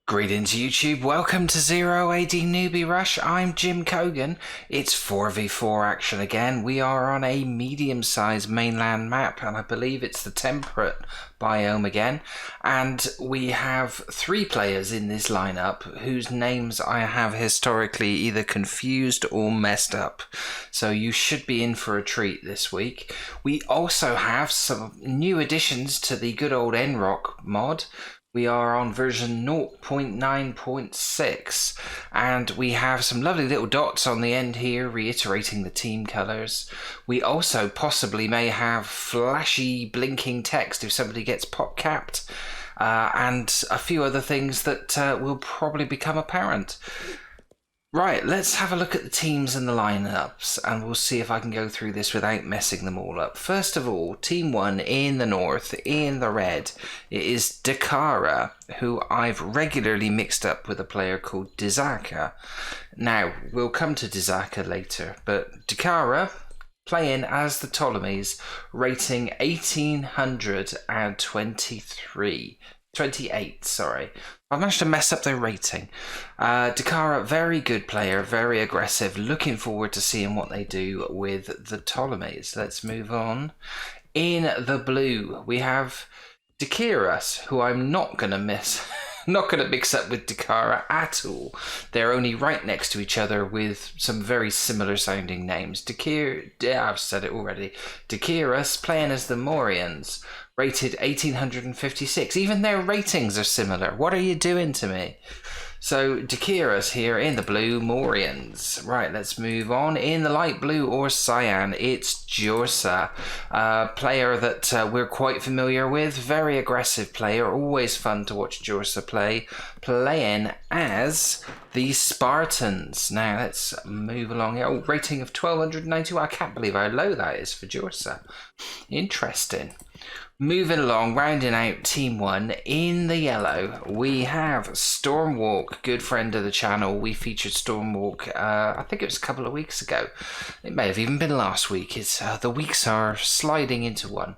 Greetings YouTube, welcome to 0AD Newbie Rush. I'm Jim Cogan. It's 4v4 action again. We are on a medium-sized mainland map and I believe it's the temperate biome again. And we have 3 players in this lineup whose names I have historically either confused or messed up. So you should be in for a treat this week. We also have some new additions to the good old NRock mod. We are on version 0.9.6 and we have some lovely little dots on the end here reiterating the team colours. We also possibly may have flashy blinking text if somebody gets pop capped and a few other things that will probably become apparent. Right, let's have a look at the teams and the lineups and we'll see if I can go through this without messing them all up. First of all, Team 1 in the north, in the red, it is Dakara, who I've regularly mixed up with a player called Dizaka. Now, we'll come to Dizaka later, but Dakara, playing as the Ptolemies, rating 28, sorry. I've managed to mess up their rating. Dakara, very good player, very aggressive. Looking forward to seeing what they do with the Ptolemies. Let's move on. In the blue, we have Dakiras, who I'm not going to miss. Not going to mix up with Dakara at all. They're only right next to each other with some very similar sounding names. I've said it already. Dakiras playing as the Morians, rated 1856. Even their ratings are similar. What are you doing to me? So Dakiras here in the blue, Morians. Right, let's move on. In the light blue or cyan, it's Jorsa, a player that we're quite familiar with. Very aggressive player, always fun to watch Jorsa play. Playing as the Spartans. Now let's move along here. Oh, rating of 1292. I can't believe how low that is for Jorsa. Interesting. Moving along, rounding out Team 1, in the yellow, we have Stormwalk, good friend of the channel. We featured Stormwalk, I think it was a couple of weeks ago. It may have even been last week. The weeks are sliding into one.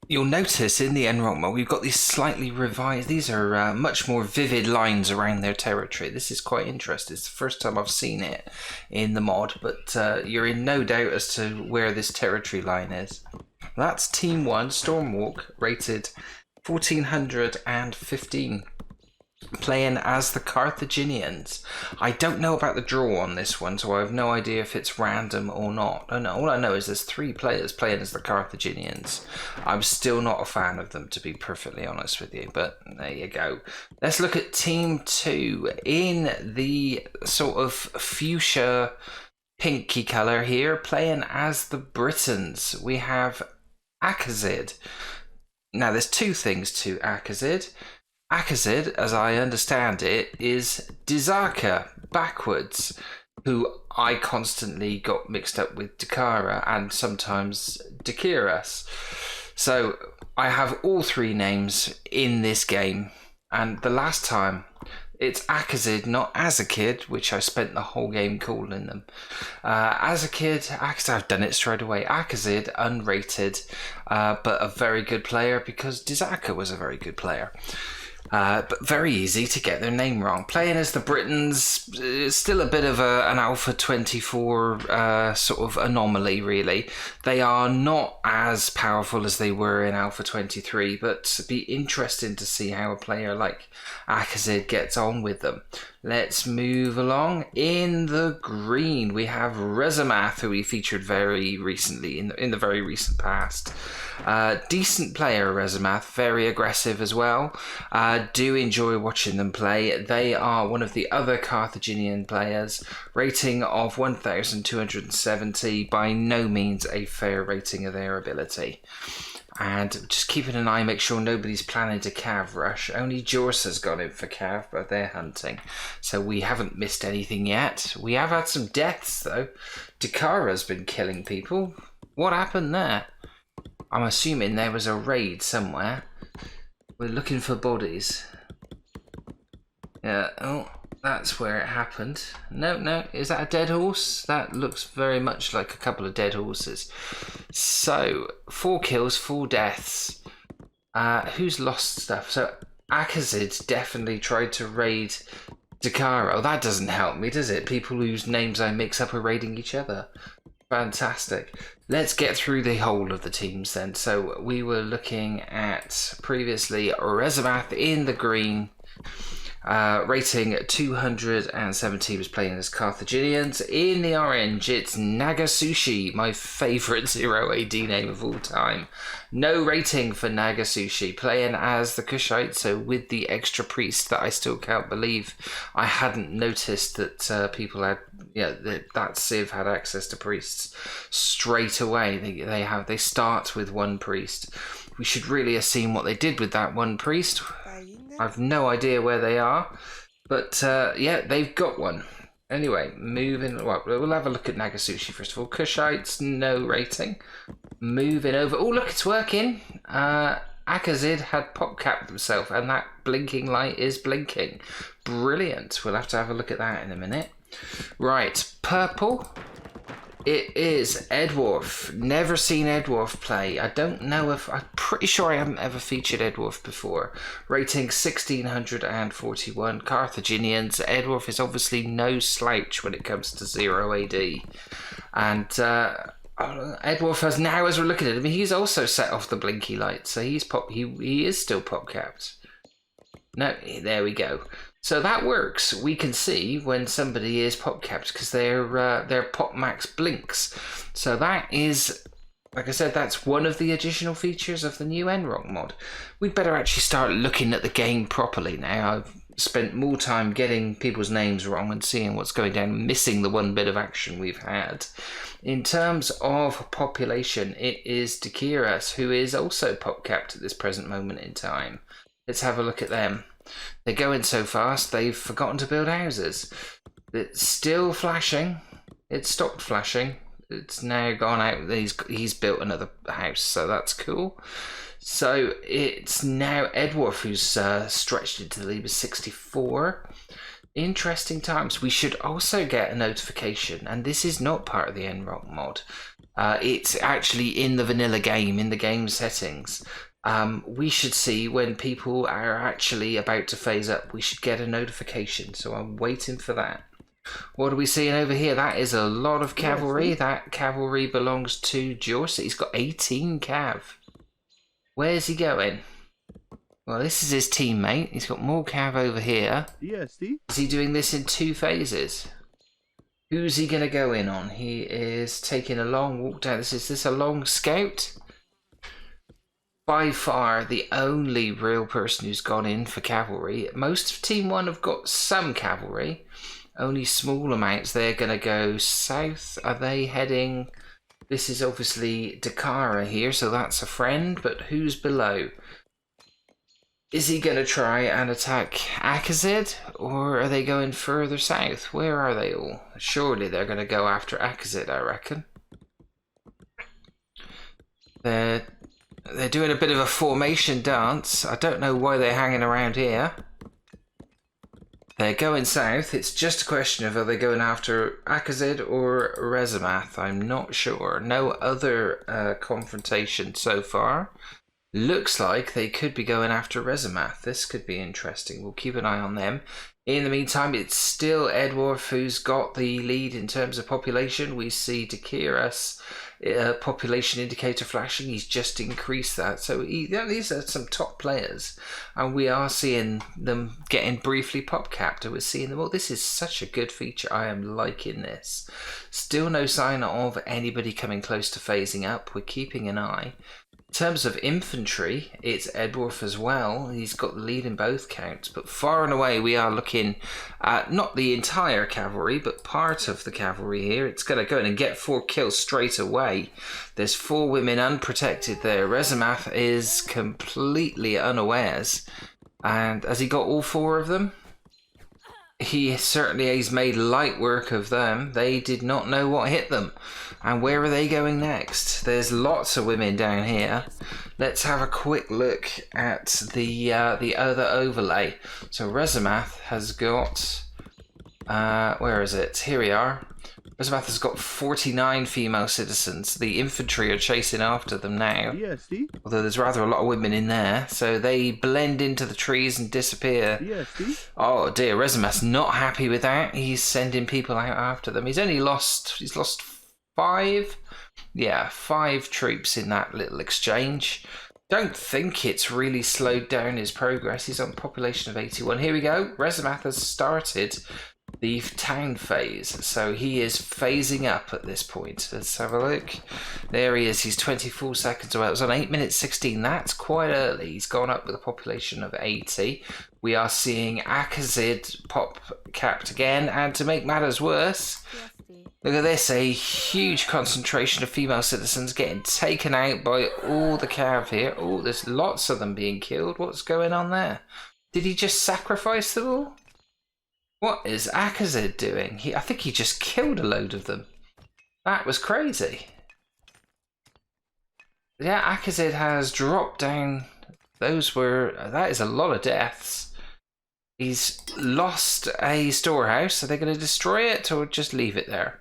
You'll notice in the NRock mode, we've got these slightly revised, these are much more vivid lines around their territory. This is quite interesting. It's the first time I've seen it in the mod, but you're in no doubt as to where this territory line is. That's Team 1, Stormwalk, rated 1415, playing as the Carthaginians. I don't know about the draw on this one, so I have no idea if it's random or not. All I know is there's 3 players playing as the Carthaginians. I'm still not a fan of them, to be perfectly honest with you, but there you go. Let's look at Team 2 in the sort of fuchsia pinky colour here, playing as the Britons. We have Akazid. Now there's 2 things to Akazid. Akazid, as I understand it, is Dizaka backwards, who I constantly got mixed up with Dakara and sometimes Dakiras. So I have all 3 names in this game, and the last time it's Akazid, not Azakid, which I spent the whole game calling them. Azakid, I've done it straight away. Akazid, unrated, but a very good player because Dizaka was a very good player. But very easy to get their name wrong. Playing as the Britons is still a bit of an Alpha 24 sort of anomaly, really. They are not as powerful as they were in Alpha 23, but it'd be interesting to see how a player like Akazid gets on with them. Let's move along. In the green, we have Rezamath, who we featured very recently, in the very recent past. Decent player, Rezamath, very aggressive as well. Do enjoy watching them play. They are one of the other Carthaginian players, rating of 1270, by no means a fair rating of their ability. And just keeping an eye, make sure nobody's planning to cav rush. Only Jorsa's gone in for cav, but they're hunting. So we haven't missed anything yet. We have had some deaths though. Dakara's been killing people. What happened there? I'm assuming there was a raid somewhere. We're looking for bodies. Yeah, oh, that's where it happened. No, is that a dead horse? That looks very much like a couple of dead horses. So, 4 kills, 4 deaths. Who's lost stuff? So, Akazid definitely tried to raid Dakar. Oh, that doesn't help me, does it? People whose names I mix up are raiding each other. Fantastic. Let's get through the whole of the teams then. So we were looking at previously Rezabath in the green. Rating 270 was playing as Carthaginians. In the orange, it's Nagasushi, my favourite 0 AD name of all time. No rating for Nagasushi, playing as the Kushite, so with the extra priest that I still can't believe I hadn't noticed that people had, that Civ had access to priests straight away. They start with one priest. We should really have seen what they did with that one priest. I've no idea where they are, but yeah, they've got one. Anyway, moving. Well, we'll have a look at Nagasushi first of all. Kushites, no rating. Moving over. Oh, look, it's working. Akazid had pop-capped himself, and that blinking light is blinking. Brilliant. We'll have to have a look at that in a minute. Right, purple. It is Edworth. Never seen Edworth play. I don't know if... I'm pretty sure I haven't ever featured Edworth before. Rating 1641. Carthaginians. Edworth is obviously no slouch when it comes to 0 AD. And Edworth has now, as we're looking at him, he's also set off the blinky light. So he is still pop-capped. No, there we go. So that works. We can see when somebody is pop-capped because their pop max blinks. So that is, like I said, that's one of the additional features of the new NROC mod. We'd better actually start looking at the game properly now. I've spent more time getting people's names wrong and seeing what's going down, missing the one bit of action we've had. In terms of population, it is Dakiras, who is also pop-capped at this present moment in time. Let's have a look at them. They're going so fast, they've forgotten to build houses. It's still flashing. It stopped flashing. It's now gone out. He's built another house, so that's cool. So it's now Edworth who's stretched into the lead with 64. Interesting times. We should also get a notification, and this is not part of the NROC mod. It's actually in the vanilla game, in the game settings. We should see when people are actually about to phase up. We should get a notification, so I'm waiting for that. What are we seeing over here? That is a lot of cavalry. That cavalry belongs to Jorsa. He's got 18 cav. Where's he going? Well, this is his teammate. He's got more cav over here. Is he doing this in 2 phases? Who's he going to go in on? He is taking a long walk down. Is this a long scout? By far the only real person who's gone in for cavalry. Most of Team 1 have got some cavalry, only small amounts. They're going to go south. Are they heading... This is obviously Dakara here, so that's a friend, but who's below? Is he going to try and attack Akazid, or are they going further south? Where are they all? Surely they're going to go after Akazid, I reckon. They're doing a bit of a formation dance. I don't know why they're hanging around here. They're going south. It's just a question of are they going after Akazid or Rezabath. I'm not sure. No other confrontation so far. Looks like they could be going after Rezabath. This could be interesting. We'll keep an eye on them. In the meantime, it's still Edworth who's got the lead in terms of population. We see Dakiras population indicator flashing. He's just increased that. So these are some top players. And we are seeing them getting briefly pop-capped. We're seeing them all. This is such a good feature. I am liking this. Still no sign of anybody coming close to phasing up. We're keeping an eye. In terms of infantry, it's Edworth as well. He's got the lead in both counts, but far and away we are looking at not the entire cavalry, but part of the cavalry here. It's going to go in and get 4 kills straight away. There's 4 women unprotected there. Rezabath is completely unawares. And has he got all 4 of them? He certainly has made light work of them. They did not know what hit them. And where are they going next? There's lots of women down here. Let's have a quick look at the other overlay. So Rezabath has got... where is it? Here we are. Rezabath has got 49 female citizens. The infantry are chasing after them now. Yes, see? Although there's rather a lot of women in there. So they blend into the trees and disappear. Yes, see? Oh dear, Rezabath's not happy with that. He's sending people out after them. He's lost 5? Yeah, 5 troops in that little exchange. Don't think it's really slowed down his progress. He's on a population of 81. Here we go. Rezabath has started the town phase, so he is phasing up at this point. Let's have a look. There he is. He's 24 seconds away. It was on 8 minutes 16. That's quite early. He's gone up with a population of 80. We are seeing Akazid pop capped again, and to make matters worse, look at this, a huge concentration of female citizens getting taken out by all the cav here. Oh, there's lots of them being killed. What's going on there? Did he just sacrifice them all? What is Akazid doing? I think he just killed a load of them. That was crazy. Yeah, Akazid has dropped down. That is a lot of deaths. He's lost a storehouse. Are they going to destroy it or just leave it there?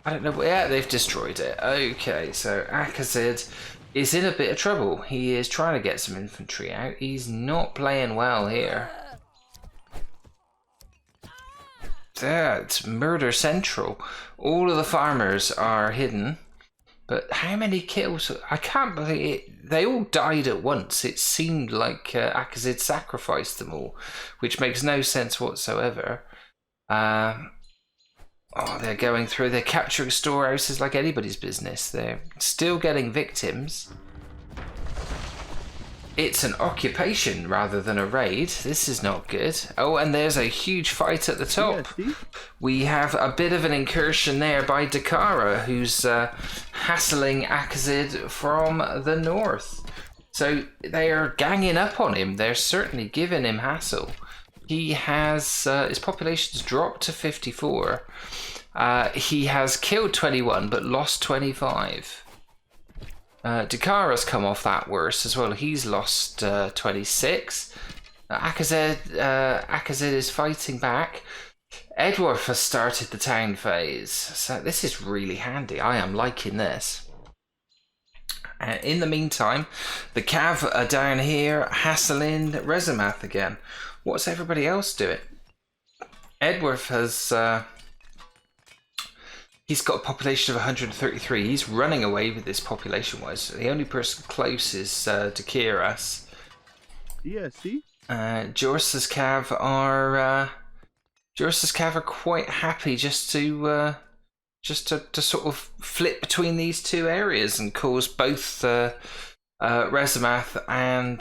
I don't know. Yeah, they've destroyed it. Okay, so Akazid is in a bit of trouble. He is trying to get some infantry out. He's not playing well here. That's murder central. All of the farmers are hidden. But how many kills? I can't believe it. They all died at once. It seemed like Akazid sacrificed them all, which makes no sense whatsoever. Oh, they're going through. They're capturing storehouses like anybody's business. They're still getting victims. It's an occupation rather than a raid. This is not good. Oh, and there's a huge fight at the top. We have a bit of an incursion there by Dakara, who's hassling Akazid from the north. So they are ganging up on him. They're certainly giving him hassle. He has his population's dropped to 54. He has killed 21 but lost 25. Dakara's come off that worse as well. He's lost 26. Akazid is fighting back. Edward has started the town phase. So this is really handy. I am liking this. In the meantime, the Cav are down here hassling Rezabath again. What's everybody else doing? Edworth has he's got a population of 133. He's running away with this population-wise. The only person close is Dakiras. Yeah, see? Jorsa's Cav are quite happy just to sort of flip between these two areas and cause both Rezabath and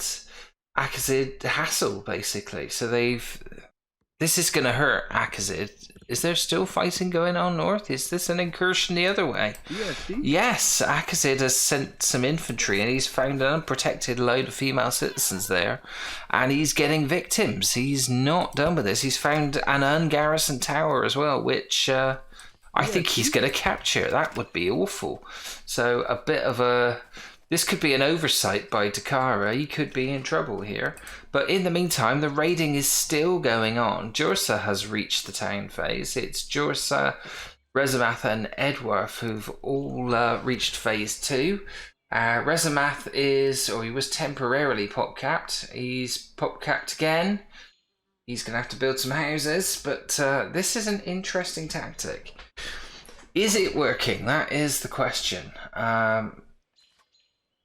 Akazid hassle, basically. So this is going to hurt Akazid. Is there still fighting going on north? Is this an incursion the other way? Yeah, see? Yes, Akazid has sent some infantry and he's found an unprotected load of female citizens there. And he's getting victims. He's not done with this. He's found an ungarrisoned tower as well, which I think he's going to capture. That would be awful. So a bit of a... This could be an oversight by Dakara. He could be in trouble here. But in the meantime, the raiding is still going on. Jorsa has reached the town phase. It's Jorsa, Rezabath and Edworth who've all reached phase 2. Rezabath he was temporarily pop-capped. He's pop-capped again. He's going to have to build some houses. But this is an interesting tactic. Is it working? That is the question.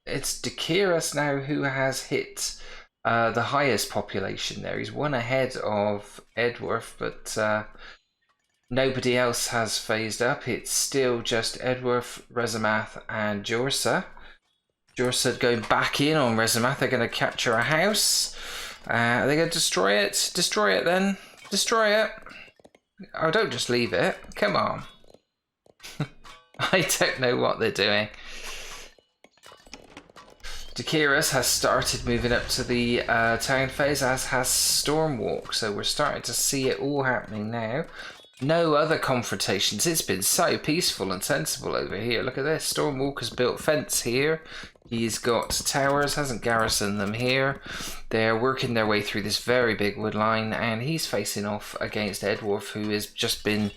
It's Dakiras now who has hit the highest population there. He's one ahead of Edworth, but nobody else has phased up. It's still just Edworth, Rezabath and Jorsa. Jorsa going back in on Rezabath. They're going to capture a house. Are they going to destroy it? Destroy it then. Destroy it. Oh, don't just leave it. Come on. I don't know what they're doing. Dakiras has started moving up to the town phase, as has Stormwalk, so we're starting to see it all happening now. No other confrontations. It's been so peaceful and sensible over here. Look at this. Stormwalk has built fence here. He's got towers, hasn't garrisoned them here. They're working their way through this very big wood line, and he's facing off against Edward, who has just been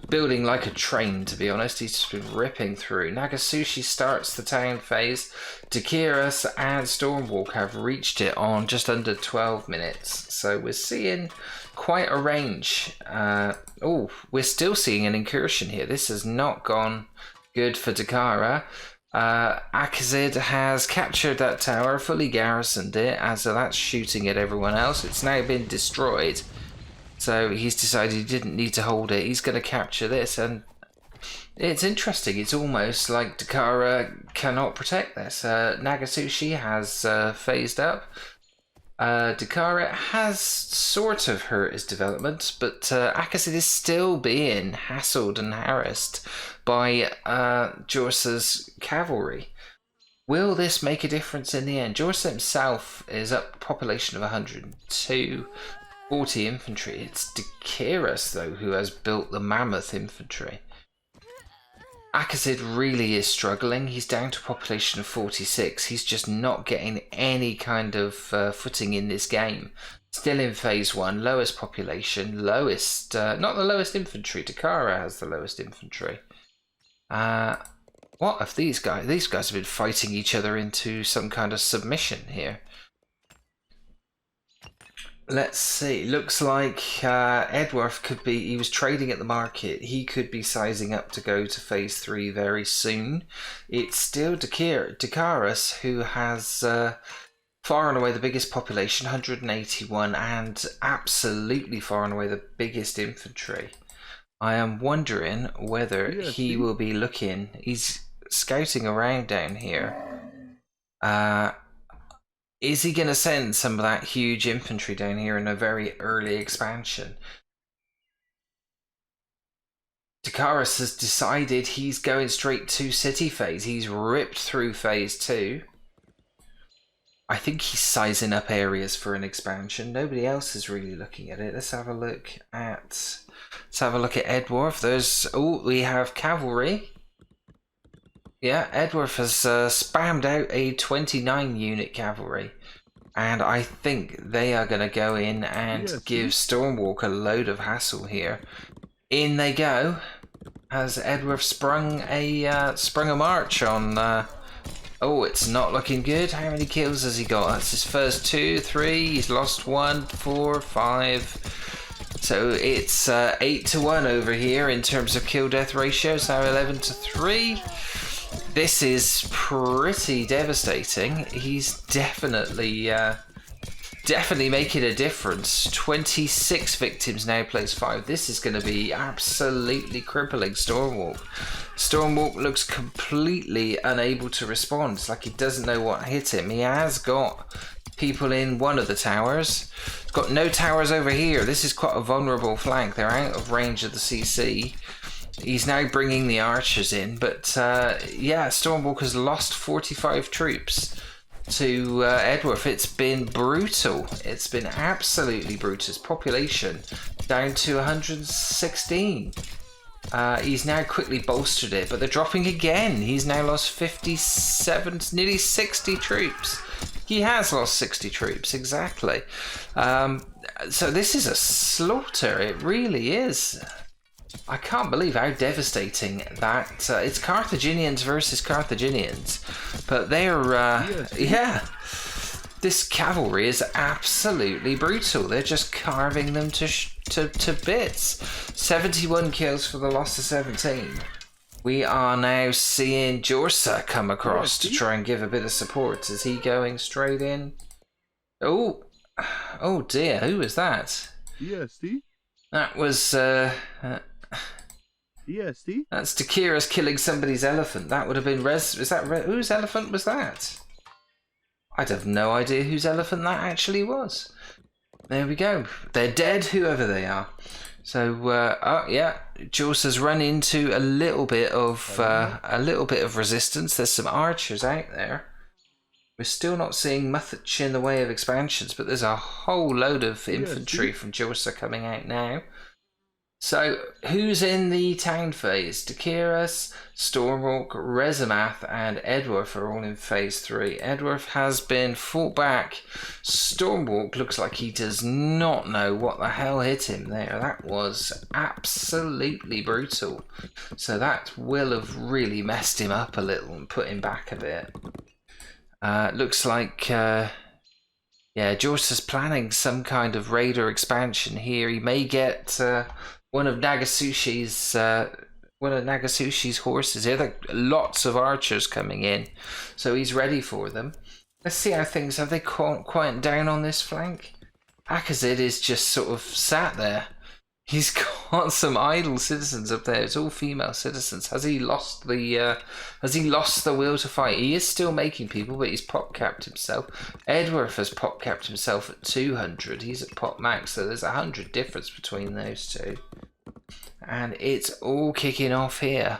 building like a train, to be honest. He's just been ripping through. Nagasushi starts the town phase. Takiras and Stormwalk have reached it on just under 12 minutes. So we're seeing quite a range. We're still seeing an incursion here. This has not gone good for Dakara. Akazid has captured that tower, fully garrisoned it, as that's shooting at everyone else. It's now been destroyed. So he's decided he didn't need to hold it. He's going to capture this, and it's interesting. It's almost like Dakara cannot protect this. Nagasushi has phased up. Dakara has sort of hurt his development, but Akazid is still being hassled and harassed by Jorsa's cavalry. Will this make a difference in the end? Jorsa himself is up a population of 102, 40 infantry. It's Dakiris, though, who has built the mammoth infantry. Akazid really is struggling. He's down to a population of 46. He's just not getting any kind of footing in this game. Still in phase 1, lowest population, lowest, not the lowest infantry. Dakara has the lowest infantry. What have these guys? These guys have been fighting each other into some kind of submission here. Let's see. Looks like Edworth could be. He was trading at the market. He could be sizing up to go to phase 3 very soon. It's still Dakaris who has far and away the biggest population, 181, and absolutely far and away the biggest infantry. I am wondering whether he will be looking. He's scouting around down here. Is he going to send some of that huge infantry down here in a very early expansion? Dakaris has decided he's going straight to city phase. He's ripped through phase 2. I think he's sizing up areas for an expansion. Nobody else is really looking at it. Let's have a look at Edworth. We have cavalry. Yeah, Edworth has spammed out a 29 unit cavalry, and I think they are going to go in and give Stormwalk a load of hassle here. In they go, as Edworth sprung a march on. It's not looking good. How many kills has he got? That's his first 2, 3. He's lost 1, 4, 5. So it's 8-1 over here in terms of kill death ratio. So 11-3. This is pretty devastating. He's definitely making a difference. 26 victims now plays 5. This is going to be absolutely crippling Stormwalk. Stormwalk looks completely unable to respond. It's like he doesn't know what hit him. He has got people in one of the towers. He's got no towers over here. This is quite a vulnerable flank. They're out of range of the CC. He's now bringing the archers in, but Stormwalk has lost 45 troops to Edworth. It's been brutal. It's been absolutely brutal. His population down to 116. He's now quickly bolstered it, but they're dropping again. He's now lost 57, nearly 60 troops. He has lost 60 troops, exactly. So this is a slaughter. It really is. I can't believe how devastating that. It's Carthaginians versus Carthaginians, but they're this cavalry is absolutely brutal. They're just carving them to bits. 71 kills for the loss of 17. We are now seeing Jorsa come across to try and give a bit of support. Is he going straight in? Oh dear, who was that? That was that's Takira's killing somebody's elephant. That would have been whose elephant was that? I'd have no idea whose elephant that actually was. There we go. They're dead, whoever they are. So Jorsa's run into a little bit of resistance. There's some archers out there. We're still not seeing much in the way of expansions, but there's a whole load of infantry from Jorsa coming out now. So, who's in the town phase? Dakiris, Stormwalk, Rezimath, and Edworth are all in phase 3. Edworth has been fought back. Stormwalk looks like he does not know what the hell hit him there. That was absolutely brutal. So that will have really messed him up a little and put him back a bit. Looks like... yeah, George is planning some kind of raider expansion here. He may get one of Nagasushi's horses here. There are lots of archers coming in, so he's ready for them. Let's see how things have they quieted down on this flank. Akazid is just sort of sat there. He's got some idle citizens up there. It's all female citizens. Has he lost the will to fight? He is still making people, but he's pop capped himself. Edworth has pop capped himself at 200. He's at pop max, so there's 100 difference between those two. And it's all kicking off here.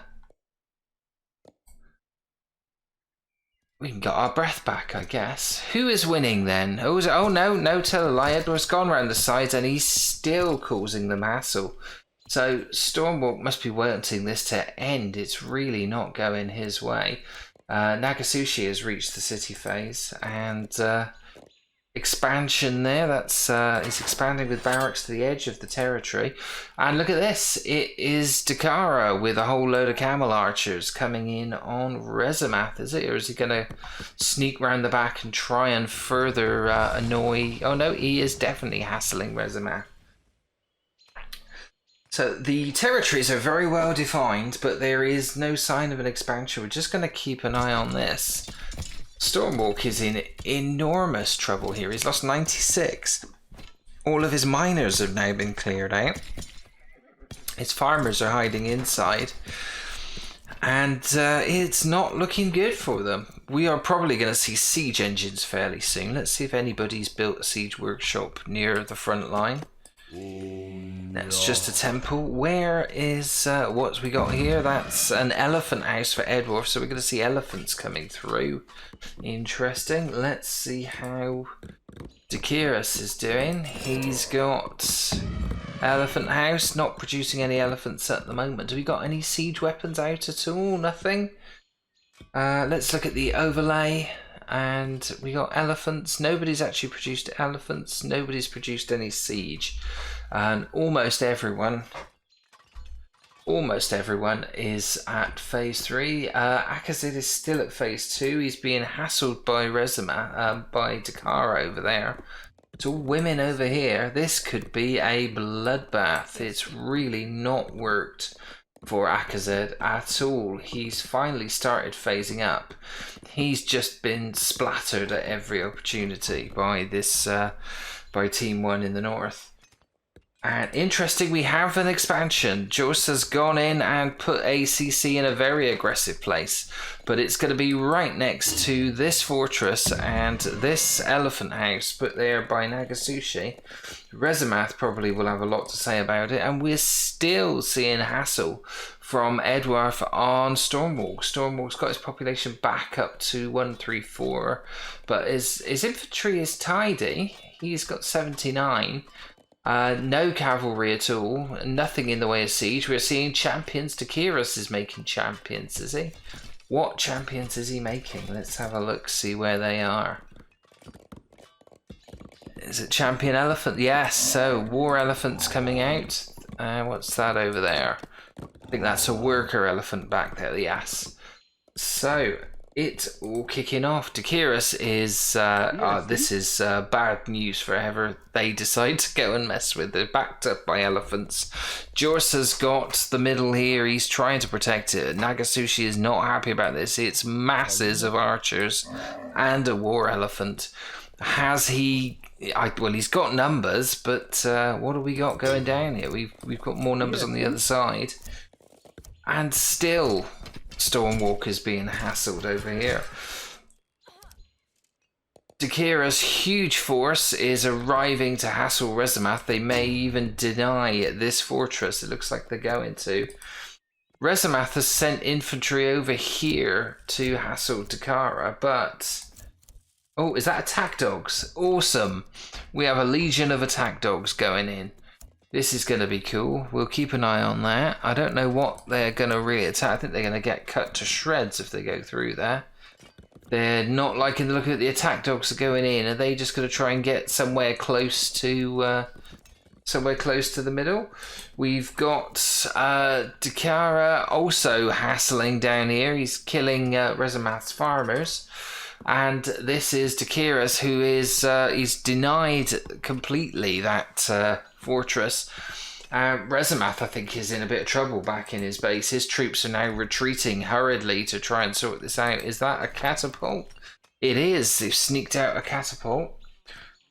We can get our breath back, I guess. Who is winning then? Oh no, tell a lie. Edward's gone round the sides and he's still causing them hassle. So Stormwalk must be wanting this to end. It's really not going his way. Nagasushi has reached the city phase and expansion there. That's he's expanding with barracks to the edge of the territory. And look at this. It is Dakara with a whole load of camel archers coming in on Rezimath, is it? Or is he going to sneak round the back and try and further annoy... Oh no, he is definitely hassling Rezimath. So the territories are very well defined, but there is no sign of an expansion. We're just going to keep an eye on this. Stormwalk is in enormous trouble here. He's lost 96. All of his miners have now been cleared out. His farmers are hiding inside. And it's not looking good for them. We are probably going to see siege engines fairly soon. Let's see if anybody's built a siege workshop near the front line. That's just a temple. Where is what we got here? That's an elephant house for Edworth, so we're going to see elephants coming through. Interesting. Let's see how Dakiris is doing. He's got elephant house, not producing any elephants at the moment. Do we got any siege weapons out at all? Nothing. Let's look at the overlay. And we got elephants. Nobody's actually produced elephants. Nobody's produced any siege. And almost everyone is at phase 3. Akazid is still at phase 2. He's being hassled by Rezima, by Dakar over there. It's all women over here. This could be a bloodbath. It's really not worked for Akazid at all. He's finally started phasing up. He's just been splattered at every opportunity by this by Team 1 in the north. And interesting, we have an expansion. Jors has gone in and put ACC in a very aggressive place, but it's going to be right next to this fortress and this elephant house put there by Nagasushi. Rezimath probably will have a lot to say about it, and we're still seeing hassle from Edworth on Stormwalk. Stormwalk's got his population back up to 134, but his infantry is tidy. He's got 79. No cavalry at all, nothing in the way of siege. We're seeing champions. Dakiris is making champions, is he? What champions is he making? Let's have a look, see where they are. Is it champion elephant? Yes, so war elephants coming out. What's that over there? I think that's a worker elephant back there, the ass. So, it's all kicking off. Dakiris is, this is bad news for whoever they decide to go and mess with. They're backed up by elephants. Jors has got the middle here. He's trying to protect it. Nagasushi is not happy about this. It's masses of archers and a war elephant. Has he... well, he's got numbers, but what have we got going down here? We've got more numbers on the other side. And still... Stormwalk is being hassled over here. Dakira's huge force is arriving to hassle Rezimath. They may even deny this fortress. It looks like they're going to. Rezimath has sent infantry over here to hassle Dakara, but... Oh, is that attack dogs? Awesome. We have a legion of attack dogs going in. This is going to be cool. We'll keep an eye on that. I don't know what they're going to really attack. I think they're going to get cut to shreds if they go through there. They're not liking the look at the attack dogs are going in. Are they just going to try and get somewhere close to the middle? We've got Dakara also hassling down here. He's killing Rezimath's farmers. And this is Dakira's, who is he's denied completely that fortress. Rezimath, I think, is in a bit of trouble back in his base. His troops are now retreating hurriedly to try and sort this out. Is that a catapult? It is. They've sneaked out a catapult.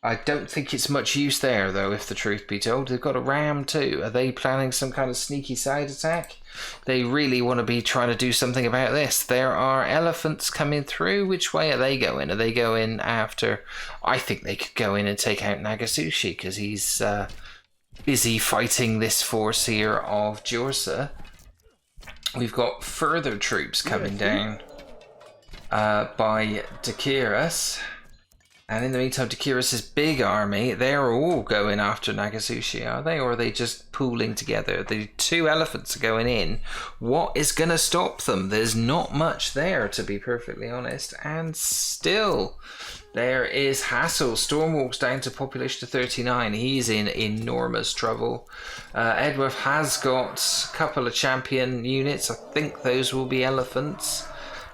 I don't think it's much use there, though, if the truth be told. They've got a ram, too. Are they planning some kind of sneaky side attack? They really want to be trying to do something about this. There are elephants coming through. Which way are they going? Are they going after... I think they could go in and take out Nagasushi, because he's busy fighting this force here of Jorsa. We've got further troops coming down by Dakiris. And in the meantime, Dakiris' big army, they're all going after Nagasushi, are they? Or are they just pooling together? The two elephants are going in. What is going to stop them? There's not much there, to be perfectly honest. And still, there is hassle. Stormwalk's down to population of 39. He's in enormous trouble. Edworth has got a couple of champion units. I think those will be elephants.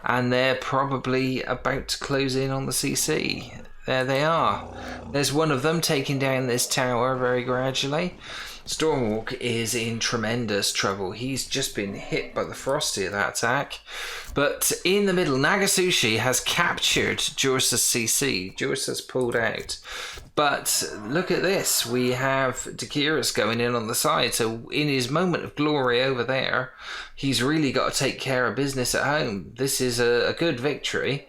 And they're probably about to close in on the CC. There they are. There's one of them taking down this tower very gradually. Stormwalk is in tremendous trouble. He's just been hit by the Frosty of that attack. But in the middle, Nagasushi has captured Jorsa's CC. Jorsa's pulled out. But look at this. We have Dakiris going in on the side. So in his moment of glory over there, he's really got to take care of business at home. This is a good victory.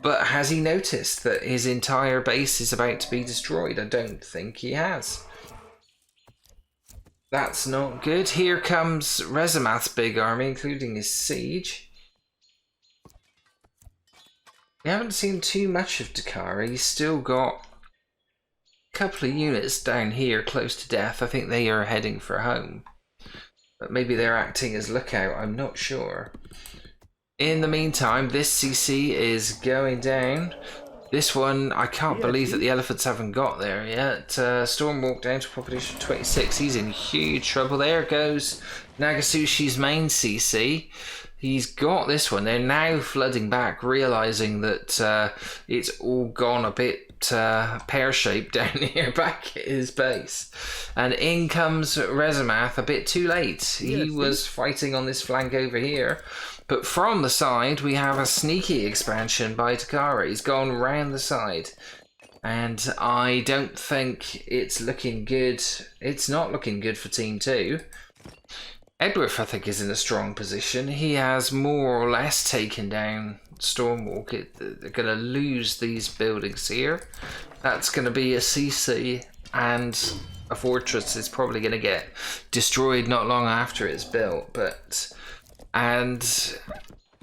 But has he noticed that his entire base is about to be destroyed? I don't think he has. That's not good. Here comes Rezimath's big army, including his siege. We haven't seen too much of Dakara. He's still got a couple of units down here close to death. I think they are heading for home. But maybe they're acting as lookout. I'm not sure. In the meantime, this CC is going down. This one, I can't believe that the elephants haven't got there yet. Stormwalk down to population 26. He's in huge trouble. There goes Nagasushi's main CC. He's got this one. They're now flooding back, realizing that it's all gone a bit pear-shaped down here back at his base. And in comes Rezimath a bit too late. He was fighting on this flank over here. But from the side, we have a sneaky expansion by Takara. He's gone round the side. And I don't think it's looking good. It's not looking good for Team 2. Edworth, I think, is in a strong position. He has more or less taken down Stormwalk. They're going to lose these buildings here. That's going to be a CC, and a fortress is probably going to get destroyed not long after it's built. And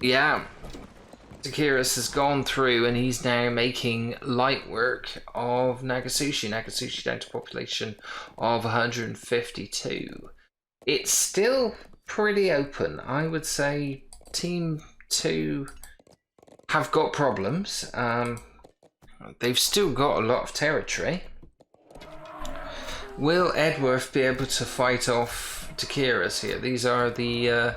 yeah, Dakiris has gone through and he's now making light work of Nagasushi. Nagasushi down to population of 152. It's still pretty open. I would say Team 2 have got problems. They've still got a lot of territory. Will Edworth be able to fight off Dakiris here? These are the...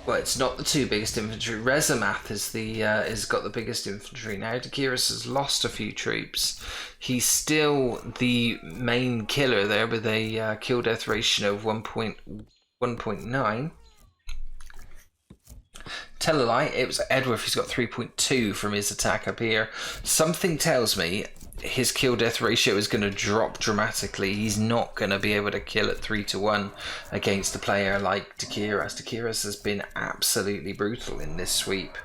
well, it's not the two biggest infantry. Rezimath is got the biggest infantry now. Dakiris has lost a few troops. He's still the main killer there with a kill-death ratio of 1.9. Tell a lie, it was Edworth who's got 3.2 from his attack up here. Something tells me his kill-death ratio is going to drop dramatically. He's not going to be able to kill at 3-1 against a player like Dakiris. Dakiris has been absolutely brutal in this sweep.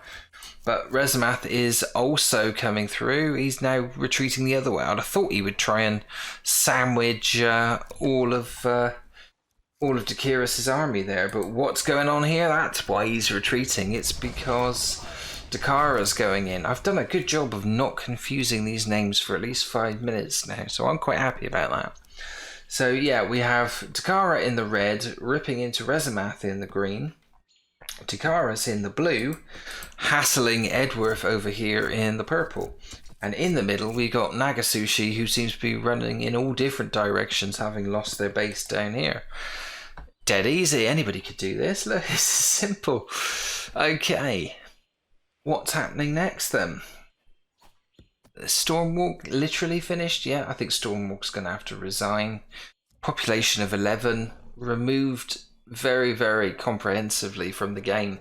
But Rezimath is also coming through. He's now retreating the other way. I'd have thought he would try and sandwich all of Dakiris' army there. But what's going on here? That's why he's retreating. It's because Dakara's going in. I've done a good job of not confusing these names for at least 5 minutes now, so I'm quite happy about that. So yeah, we have Takara in the red, ripping into Rezimath in the green. Takara's in the blue, hassling Edworth over here in the purple. And in the middle, we got Nagasushi, who seems to be running in all different directions, having lost their base down here. Dead easy, anybody could do this. Look, it's simple. Okay, what's happening next then? Stormwalk literally finished? Yeah, I think Stormwalk's going to have to resign. Population of 11, removed very, very comprehensively from the game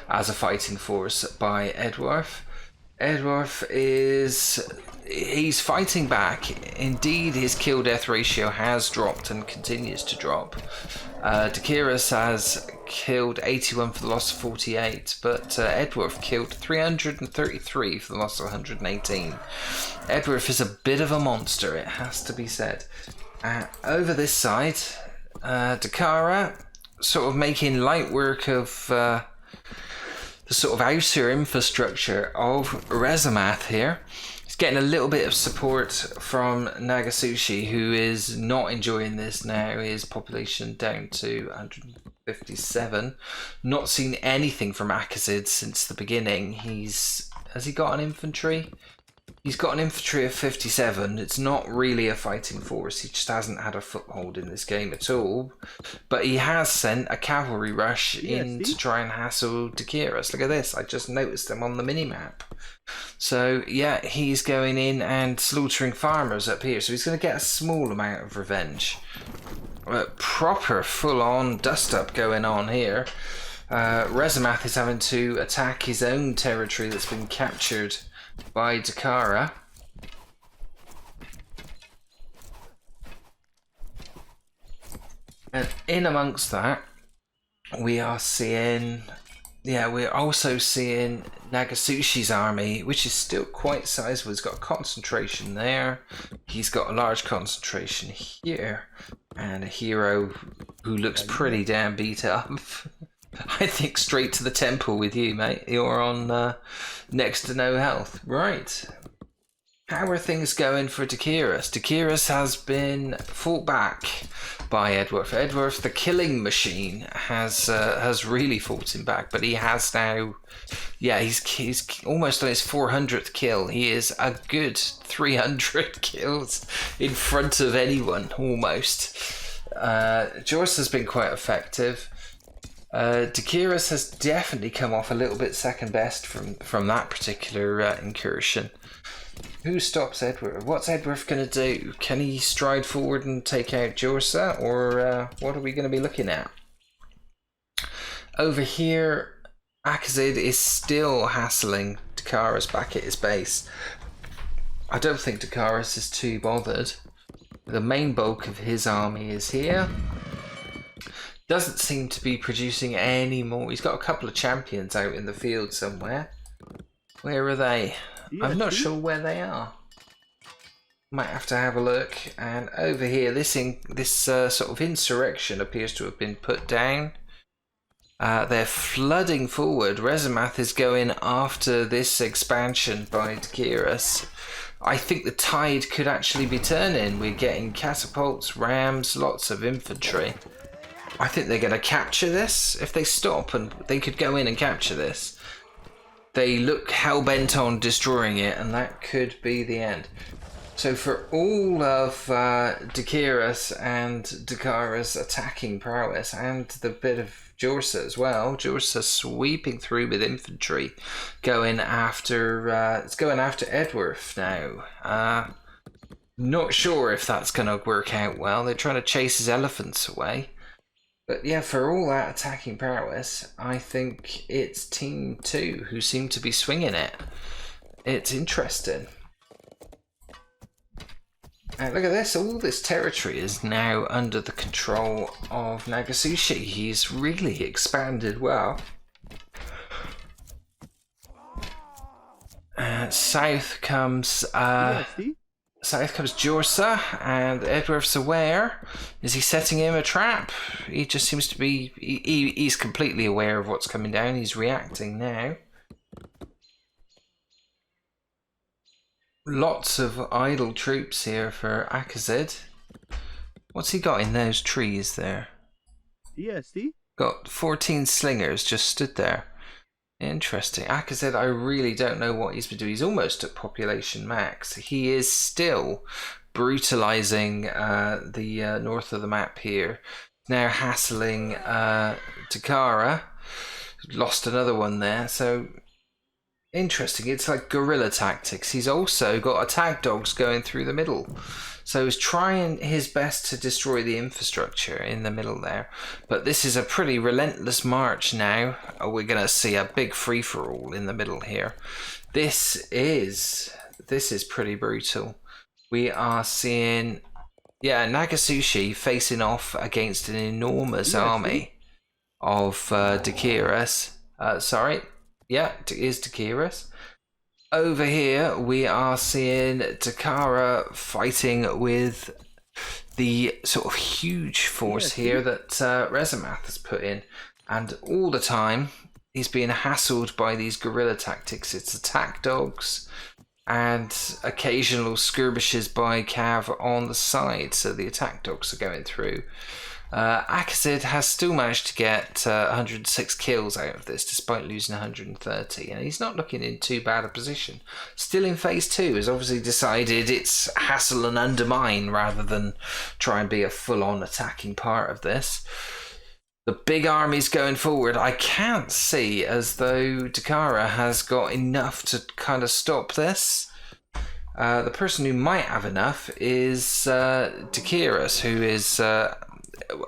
as a fighting force by Edworth. Edworth he's fighting back. Indeed, his kill-death ratio has dropped and continues to drop. Dakiris has killed 81 for the loss of 48, but Edworth killed 333 for the loss of 118. Edworth is a bit of a monster, it has to be said. Over this side, Dakara sort of making light work of the sort of outer infrastructure of Rezimath here. He's getting a little bit of support from Nagasushi, who is not enjoying this now. His population down to 157. Not seen anything from Akazid since the beginning. Has he got an infantry? He's got an infantry of 57. It's not really a fighting force. He just hasn't had a foothold in this game at all. But he has sent a cavalry rush in to try and hassle Dakiris. Look at this. I just noticed him on the minimap. So, yeah, he's going in and slaughtering farmers up here. So he's going to get a small amount of revenge. Proper full-on dust-up going on here. Rezimath is having to attack his own territory that's been captured by Dakara. And in amongst that, we are seeing, we're also seeing Nagasushi's army, which is still quite sizable. He's got a concentration there. He's got a large concentration here. And a hero who looks pretty damn beat up. I think straight to the temple with you, mate. You're on next to no health. Right. How are things going for Dakiris? Dakiris has been fought back by Edworth. Edworth, the killing machine, has really fought him back, but he has now... Yeah, he's almost on his 400th kill. He is a good 300 kills in front of anyone, almost. Jorce has been quite effective. Dakiris has definitely come off a little bit second best from that particular incursion. Who stops Edworth? What's Edworth going to do? Can he stride forward and take out Jorsa, or what are we going to be looking at? Over here, Akazid is still hassling Dakaris back at his base. I don't think Dakaris is too bothered. The main bulk of his army is here. Doesn't seem to be producing any more. He's got a couple of champions out in the field somewhere. Where are they? I'm not sure where they are. Might have to have a look. And over here, this sort of insurrection appears to have been put down. They're flooding forward. Rezimath is going after this expansion by Dakiris. I think the tide could actually be turning. We're getting catapults, rams, lots of infantry. I think they're going to capture this. If they stop and they could go in and capture this, they look hell-bent on destroying it, and that could be the end. So for all of Dakiris and Dakara's attacking prowess, and the bit of Jorsa as well, Jorsa sweeping through with infantry, going after Edworth now. Not sure if that's going to work out well. They're trying to chase his elephants away. But yeah, for all that attacking prowess, I think it's Team 2 who seem to be swinging it. It's interesting. And look at this, all this territory is now under the control of Nagasushi. He's really expanded well. South comes... South comes Jorsa, and Edworth's aware. Is he setting him a trap? He just seems to be... He's completely aware of what's coming down. He's reacting now. Lots of idle troops here for Akazid. What's he got in those trees there? Yeah, see? Got 14 slingers just stood there. Interesting. Akazed, I really don't know what he's been doing. He's almost at population max. He is still brutalizing the north of the map here. Now hassling Takara. Lost another one there. So interesting. It's like guerrilla tactics. He's also got attack dogs going through the middle. So he's trying his best to destroy the infrastructure in the middle there. But this is a pretty relentless march now. We're going to see a big free-for-all in the middle here. This is pretty brutal. We are seeing, Nagasushi facing off against an enormous army of Dakiras. Is Dakiras. Over here, we are seeing Takara fighting with the sort of huge force here that Rezamath has put in. And all the time, he's being hassled by these guerrilla tactics. It's attack dogs and occasional skirmishes by Cav on the side. So the attack dogs are going through. Akazid has still managed to get 106 kills out of this despite losing 130, and he's not looking in too bad a position. Still in phase 2, has obviously decided it's hassle and undermine rather than try and be a full-on attacking part of this. The big army's going forward. I can't see as though Takara has got enough to kind of stop this. The person who might have enough is Dakiras, who is...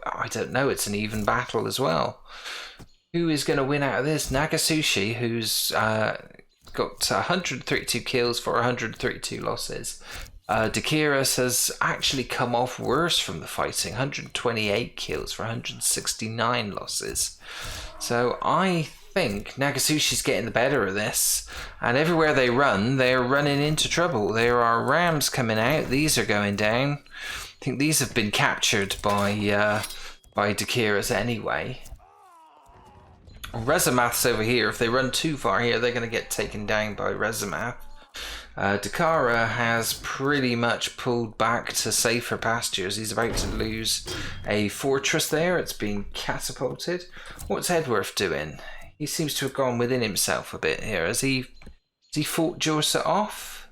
I don't know, it's an even battle as well. Who is going to win out of this? Nagasushi, who's got 132 kills for 132 losses. Dakiras has actually come off worse from the fighting, 128 kills for 169 losses. So I think Nagasushi's getting the better of this, and everywhere they run, they're running into trouble. There are rams coming out, these are going down. I think these have been captured by Dakiras anyway. Rezamath's over here. If they run too far here, they're going to get taken down by Rezamath. Takara has pretty much pulled back to safer pastures. He's about to lose a fortress there. It's being catapulted. What's Edworth doing? He seems to have gone within himself a bit here. Has he fought Jorsa off?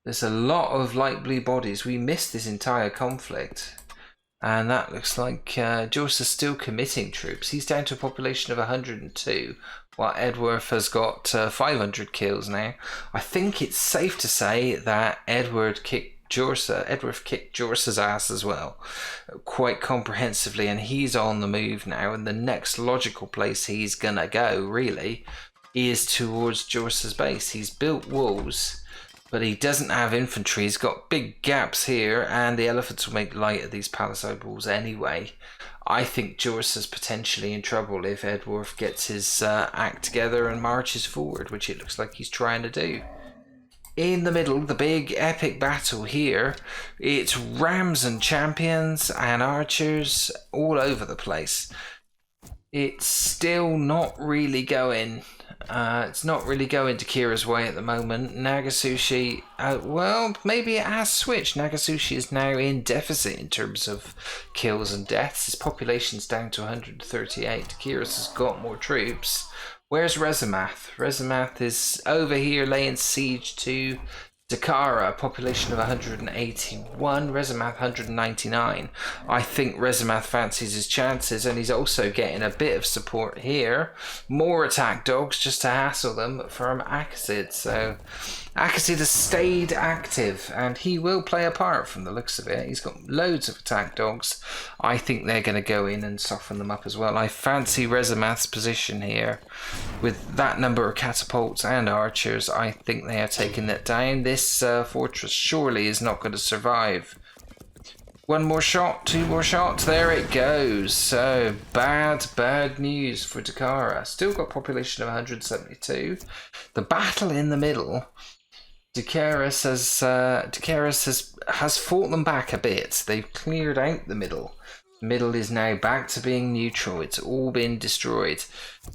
There's a lot of light blue bodies. We missed this entire conflict. And that looks like Jorsa's still committing troops. He's down to a population of 102, while Edworth has got 500 kills now. I think it's safe to say that Edworth kicked Jorsa's ass as well, quite comprehensively, and he's on the move now, and the next logical place he's gonna go, really, is towards Jorsa's base. He's built walls, but he doesn't have infantry. He's got big gaps here, and the elephants will make light of these palisade walls anyway. I think Jorsa's potentially in trouble if Edworth gets his act together and marches forward, which it looks like he's trying to do. In the middle, the big epic battle here. It's rams and champions and archers all over the place. It's still not really going. It's not really going Takira's way at the moment. Nagasushi, well, maybe it has switched. Nagasushi is now in deficit in terms of kills and deaths. His population's down to 138. Takira's has got more troops. Where's Rezamath? Rezamath is over here laying siege to Takara, population of 181, Rezamath 199. I think Rezamath fancies his chances, and he's also getting a bit of support here. More attack dogs just to hassle them from Akazid. So Akazid has stayed active, and he will play a part from the looks of it. He's got loads of attack dogs. I think they're going to go in and soften them up as well. I fancy Rezamath's position here. With that number of catapults and archers, I think they are taking that down. This fortress surely is not going to survive. One more shot, two more shots, there it goes. So, bad news for Takara. Still got population of 172. The battle in the middle, Dakiras has fought them back a bit. They've cleared out the middle. Middle is now back to being neutral. It's all been destroyed.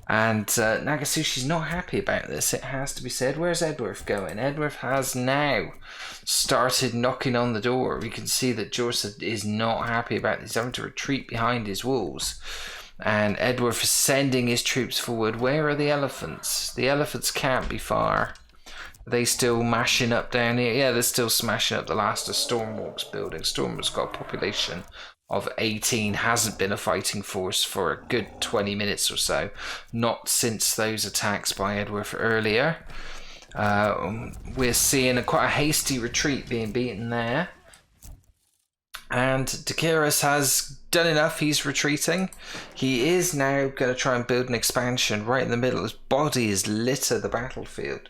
And Nagasushi's not happy about this, it has to be said. Where's Edworth going? Edworth has now started knocking on the door. We can see that Jorsa is not happy about this. He's having to retreat behind his walls. And Edworth is sending his troops forward. Where are the elephants? The elephants can't be far. Are they still mashing up down here? Yeah, they're still smashing up the last of Stormwalk's building. Stormwalk's got a population of 18, hasn't been a fighting force for a good 20 minutes or so. Not since those attacks by Edworth earlier. We're seeing quite a hasty retreat being beaten there. And Dakiris has done enough. He's retreating. He is now going to try and build an expansion right in the middle. His body is litter the battlefield.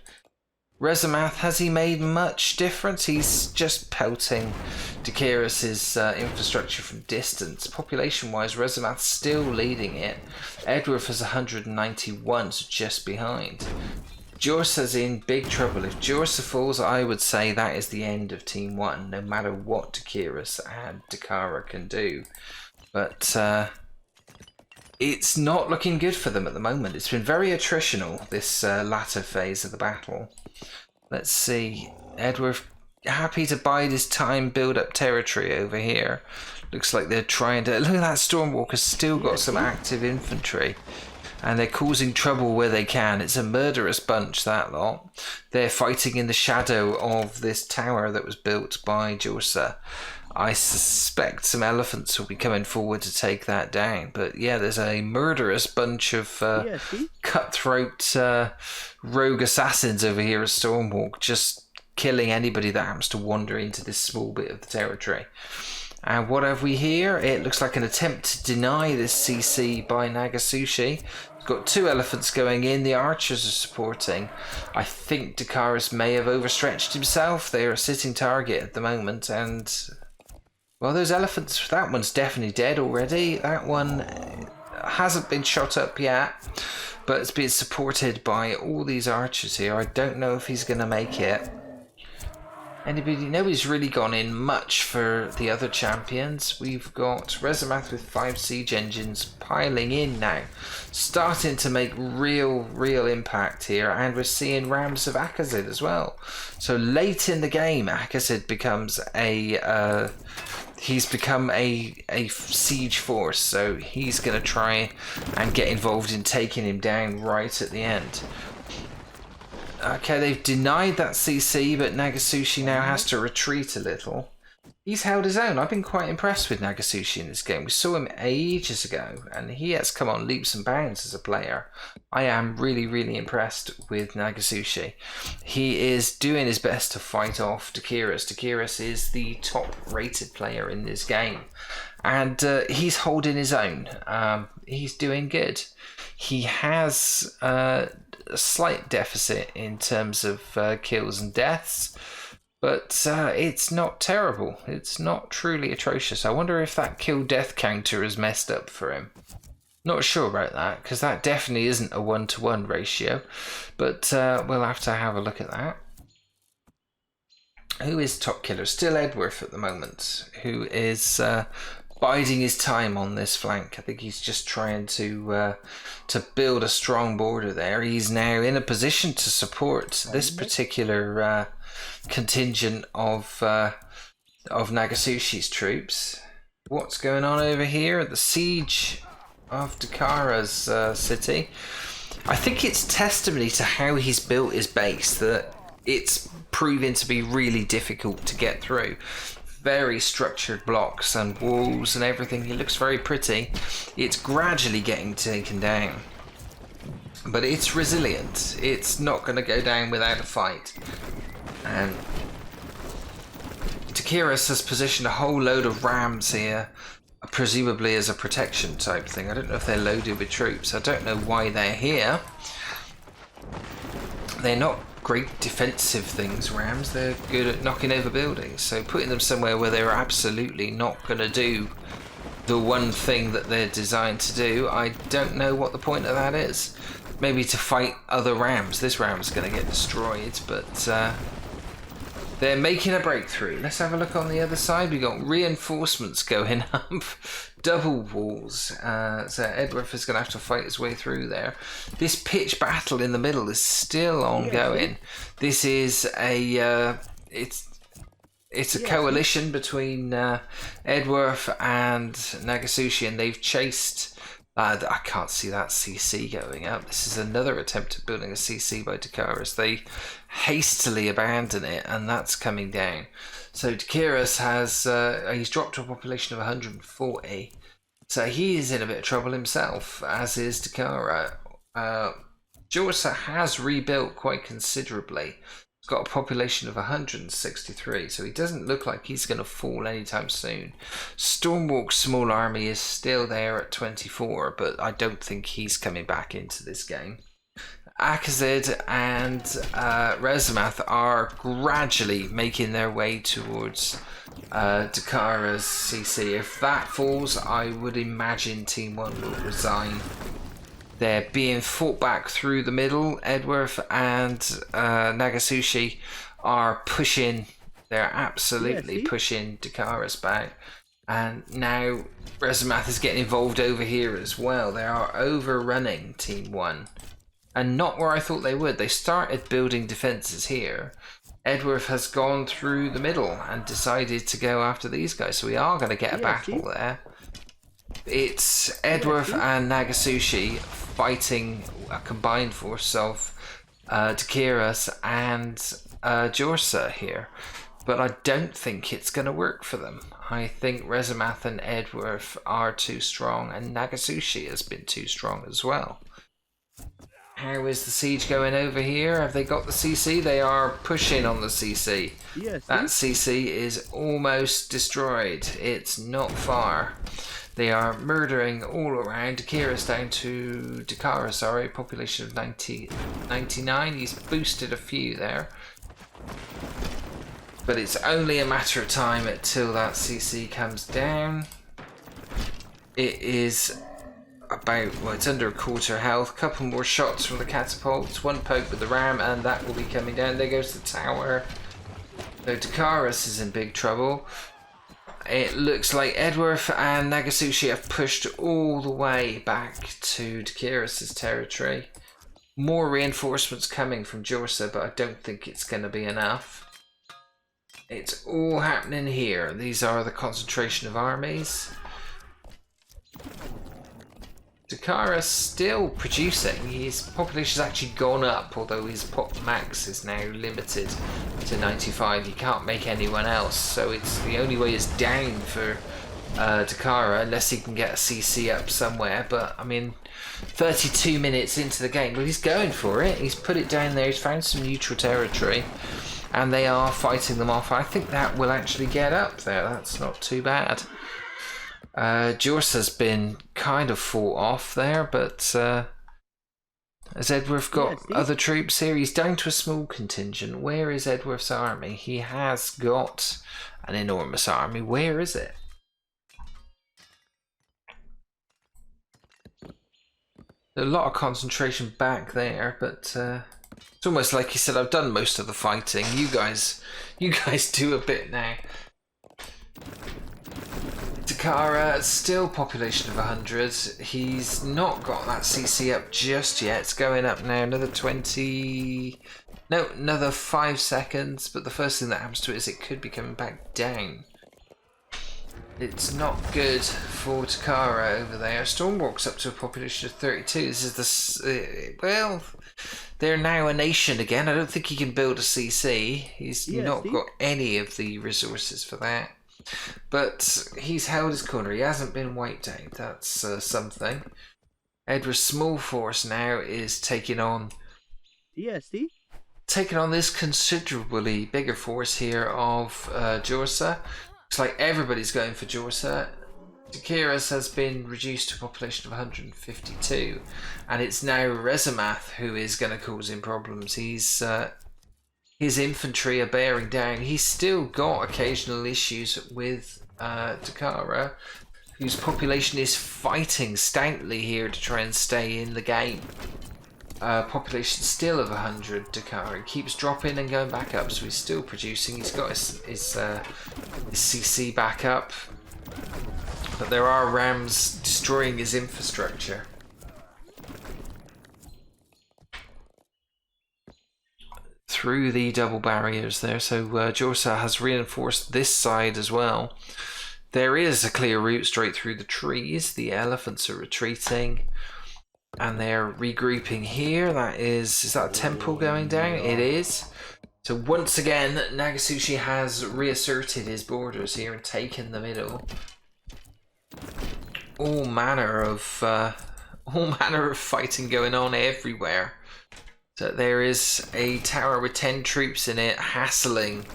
Rezamath, has he made much difference? He's just pelting Dakiris' infrastructure from distance. Population-wise, Rezamath's still leading it. Edworth has 191, so just behind. Jorsa's in big trouble. If Jorsa falls, I would say that is the end of Team 1, no matter what Dakiris and Dakara can do. But it's not looking good for them at the moment. It's been very attritional, this latter phase of the battle. Let's see. Edworth happy to bide his time, build up territory over here. Looks like they're trying to... Look at that, Stormwalker's still got some active infantry. And they're causing trouble where they can. It's a murderous bunch, that lot. They're fighting in the shadow of this tower that was built by Jorsa. I suspect some elephants will be coming forward to take that down. But yeah, there's a murderous bunch of cutthroat rogue assassins over here at Stormwalk, just killing anybody that happens to wander into this small bit of the territory. And what have we here? It looks like an attempt to deny this CC by Nagasushi. Got 2 elephants going in. The archers are supporting. I think Dakaris may have overstretched himself. They are a sitting target at the moment. And, well, those elephants, that one's definitely dead already. That one hasn't been shot up yet, but it's been supported by all these archers here. I don't know if he's going to make it. Anybody? Nobody's really gone in much for the other champions. We've got Rezamath with 5 siege engines piling in now, starting to make real impact here, and we're seeing rams of Akazid as well. So late in the game, Akazid becomes he's become a siege force, so he's going to try and get involved in taking him down right at the end. Okay, they've denied that CC, but Nagasushi now has to retreat a little. He's held his own. I've been quite impressed with Nagasushi in this game. We saw him ages ago, and he has come on leaps and bounds as a player. I am really impressed with Nagasushi. He is doing his best to fight off Dakiris. Dakiris is the top-rated player in this game, and he's holding his own. He's doing good. He has... a slight deficit in terms of kills and deaths, but it's not terrible. It's not truly atrocious. I wonder if that kill death counter is messed up for him. Not sure about that, because that definitely isn't a 1-to-1 ratio, but we'll have to have a look at that. Who is top killer? Still Edworth at the moment, who is biding his time on this flank. I think he's just trying to build a strong border there. He's now in a position to support this particular contingent of Nagasushi's troops. What's going on over here? The siege of Dakara's city. I think it's testimony to how he's built his base that it's proving to be really difficult to get through. Very structured blocks and walls and everything. It looks very pretty. It's gradually getting taken down, but it's resilient. It's not going to go down without a fight. And Dakiris has positioned a whole load of rams here, presumably as a protection type thing. I don't know if they're loaded with troops. I don't know why they're here. They're not great defensive things, rams. They're good at knocking over buildings, so putting them somewhere where they're absolutely not going to do the one thing that they're designed to do, I don't know what the point of that is. Maybe to fight other rams. This ram's going to get destroyed, but They're making a breakthrough. Let's have a look on the other side. We got reinforcements going up, double walls. So Edworth is going to have to fight his way through there. This pitch battle in the middle is still ongoing. This is a it's a coalition between Edworth and Nagasushi, and they've chased. I can't see that CC going up. This is another attempt at building a CC by Dakaris. They hastily abandon it, and that's coming down. So Dakaris has he's dropped to a population of 140. So he is in a bit of trouble himself, as is Dakara. Jorsa has rebuilt quite considerably. He's got a population of 163, so he doesn't look like he's going to fall anytime soon. Stormwalk's small army is still there at 24, but I don't think he's coming back into this game. Akazid and Rezamath are gradually making their way towards Dakara's CC. If that falls, I would imagine Team 1 will resign. They're being fought back through the middle. Edworth and Nagasushi are pushing. They're absolutely pushing Dakara's back. And now Rezamath is getting involved over here as well. They are overrunning Team 1. And not where I thought they would. They started building defences here. Edworth has gone through the middle and decided to go after these guys. So we are going to get a battle there. It's Edworth and Nagasushi fighting a combined force of Dakaris and Jorsa here. But I don't think it's going to work for them. I think Rezamath and Edworth are too strong, and Nagasushi has been too strong as well. How is the siege going over here? Have they got the CC? They are pushing on the CC. Yes. That CC is almost destroyed. It's not far. They are murdering all around. Dakara's down to Dakara, sorry, population of 99. He's boosted a few there. But it's only a matter of time until that CC comes down. It is about, well, it's under a quarter health. Couple more shots from the catapults. One poke with the ram, and that will be coming down. There goes the tower. So Dakaris is in big trouble. It looks like Edworth and Nagasushi have pushed all the way back to Dakaris' territory. More reinforcements coming from Jorsa, but I don't think it's going to be enough. It's all happening here. These are the concentration of armies. Dakaris still producing. His population has actually gone up, although his pop max is now limited to 95. He can't make anyone else, so it's the only way is down for Dakara, unless he can get a CC up somewhere. But I mean, 32 minutes into the game, but he's going for it. He's put it down there. He's found some neutral territory, and they are fighting them off. I think that will actually get up there. That's not too bad. Jorsa's been kind of fought off there, but has Edworth got other troops here? He's down to a small contingent. Where is Edworth's army? He has got an enormous army. Where is it? A lot of concentration back there, but it's almost like he said, I've done most of the fighting. You guys do a bit now. Dakara, still population of 100. He's not got that CC up just yet. It's going up now. Another 20... No, another 5 seconds. But the first thing that happens to it is it could be coming back down. It's not good for Dakara over there. Stormwalk's up to a population of 32. This is the... well, they're now a nation again. I don't think he can build a CC. He's not got any of the resources for that. But he's held his corner. He hasn't been wiped out. That's something. Edward's small force now is taking on this considerably bigger force here of Jorsa. Looks like everybody's going for Jorsa. Dakaris has been reduced to a population of 152, and it's now Rezamath who is going to cause him problems. His infantry are bearing down. He's still got occasional issues with Dakara, whose population is fighting stoutly here to try and stay in the game. population still of 100. Dakar keeps dropping and going back up, so he's still producing. He's got his CC back up, but there are rams destroying his infrastructure. Through the double barriers there, so Jorsa has reinforced this side as well. There is a clear route straight through the trees. The elephants are retreating and they're regrouping here. Is that a temple going down? It is. So once again, Nagasushi has reasserted his borders here and taken the middle. All manner of fighting going on everywhere. So there is a tower with 10 troops in it hassling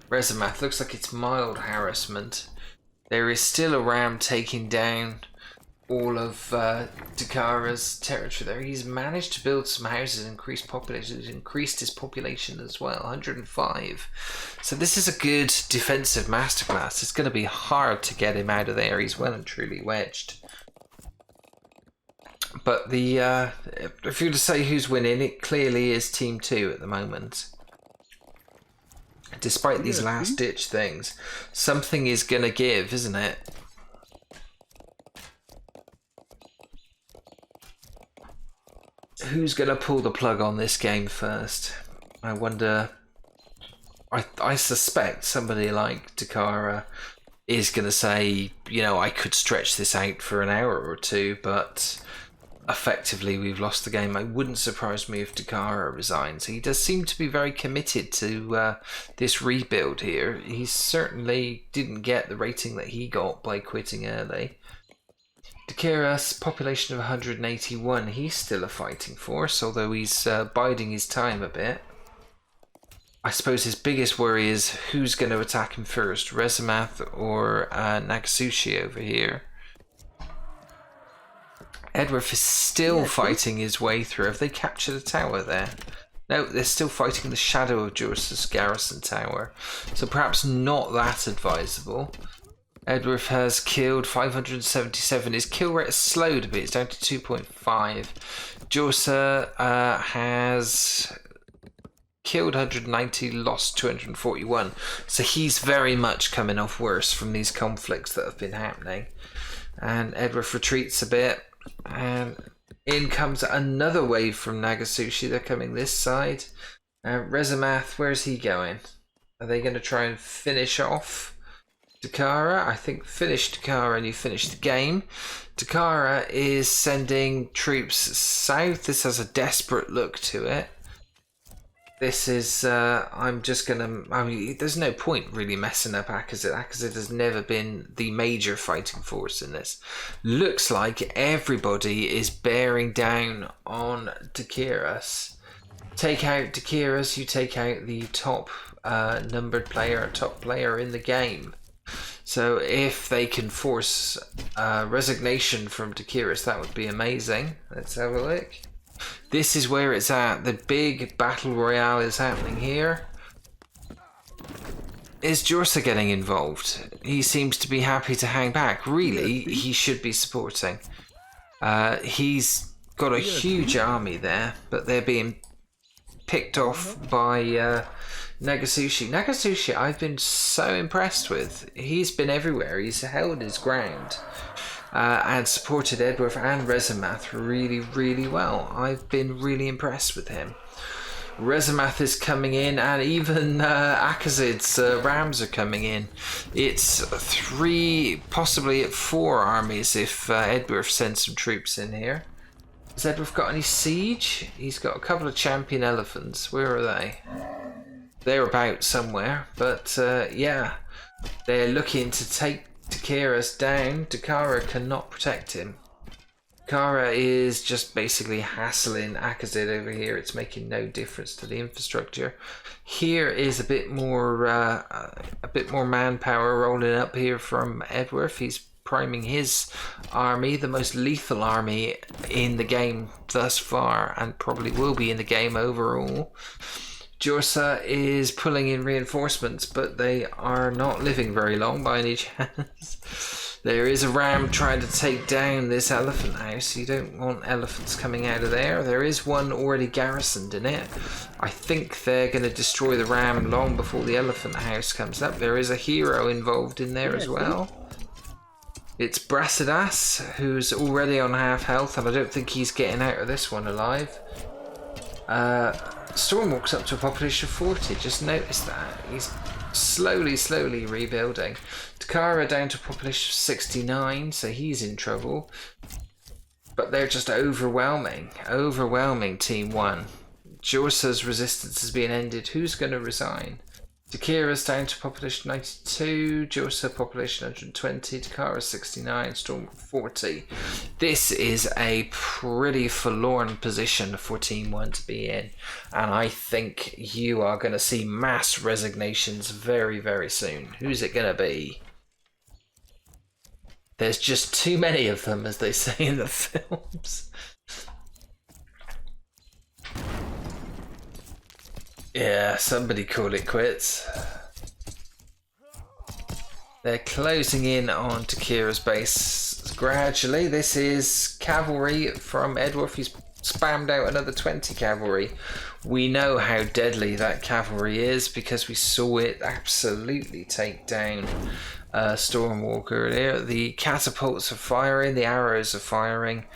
Rezamath. Looks like it's mild harassment. There is still a ram taking down all of Dakara's territory there. He's managed to build some houses, increase population. He's increased his population as well, 105. So this is a good defensive masterclass. It's going to be hard to get him out of there. He's well and truly wedged. But if you were to say who's winning, it clearly is Team 2 at the moment. Despite these last-ditch things, something is going to give, isn't it? Who's going to pull the plug on this game first? I wonder. I suspect somebody like Dakara is going to say, you know, I could stretch this out for an hour or two, but effectively we've lost the game. It wouldn't surprise me if Dakara resigns. He does seem to be very committed to this rebuild here. He certainly didn't get the rating that he got by quitting early. Dakara's population of 181, he's still a fighting force, although he's biding his time a bit. I suppose his biggest worry is who's going to attack him first, Rezamath or Nagasushi over here. Edworth is still fighting his way through. Have they captured a tower there? No, they're still fighting the shadow of Jorsa's garrison tower. So perhaps not that advisable. Edworth has killed 577. His kill rate has slowed a bit. It's down to 2.5. Jorsa has killed 190, lost 241. So he's very much coming off worse from these conflicts that have been happening. And Edworth retreats a bit. And in comes another wave from Nagasushi. They're coming this side. Rezamath, where's he going? Are they going to try and finish off Dakara? I think finish Dakara and you finish the game. Dakara is sending troops south. This has a desperate look to it. This is, there's no point really messing up Akazit. Akazit has never been the major fighting force in this. Looks like everybody is bearing down on Dakiras. Take out Dakiras, you take out the top numbered player, top player in the game. So if they can force resignation from Dakiras, that would be amazing. Let's have a look. This is where it's at. The big battle royale is happening here. Is Jorsa getting involved? He seems to be happy to hang back. Really, he should be supporting. He's got a huge army there, but they're being picked off by Nagasushi. Nagasushi, I've been so impressed with. He's been everywhere. He's held his ground. And supported Edworth and Rezamath really, really well. I've been really impressed with him. Rezamath is coming in, and even Akazid's rams are coming in. It's 3, possibly 4 armies if Edworth sends some troops in here. Has Edworth got any siege? He's got a couple of champion elephants. Where are they? They're about somewhere, but yeah, they're looking to take Dakara's down. Dakara cannot protect him. Dakara is just basically hassling Akazid over here. It's making no difference to the infrastructure. Here is a bit more manpower rolling up here from Edworth. He's priming his army, the most lethal army in the game thus far, and probably will be in the game overall. Jorsa is pulling in reinforcements, but they are not living very long by any chance. There is a ram trying to take down this elephant house. You don't want elephants coming out of there. There is one already garrisoned in it. I think they're going to destroy the ram long before the elephant house comes up. There is a hero involved in there as well. It's Brasidas, who's already on half health, and I don't think he's getting out of this one alive. Stormwalk's up to a population of 40. Just notice that. He's slowly rebuilding. Takara down to a population of 69, so he's in trouble. But they're just overwhelming Team 1. Jorsa's resistance has been ended. Who's going to resign? Takira's down to population 92, Jorsa population 120, Takara 69, Storm 40. This is a pretty forlorn position for Team 1 to be in, and I think you are going to see mass resignations very, very soon. Who's it going to be? There's just too many of them, as they say in the films. Yeah, somebody call it quits. They're closing in on Takira's base gradually. This is cavalry from Edworth. He's spammed out another 20 cavalry. We know how deadly that cavalry is because we saw it absolutely take down Stormwalker earlier. The catapults are firing, the arrows are firing.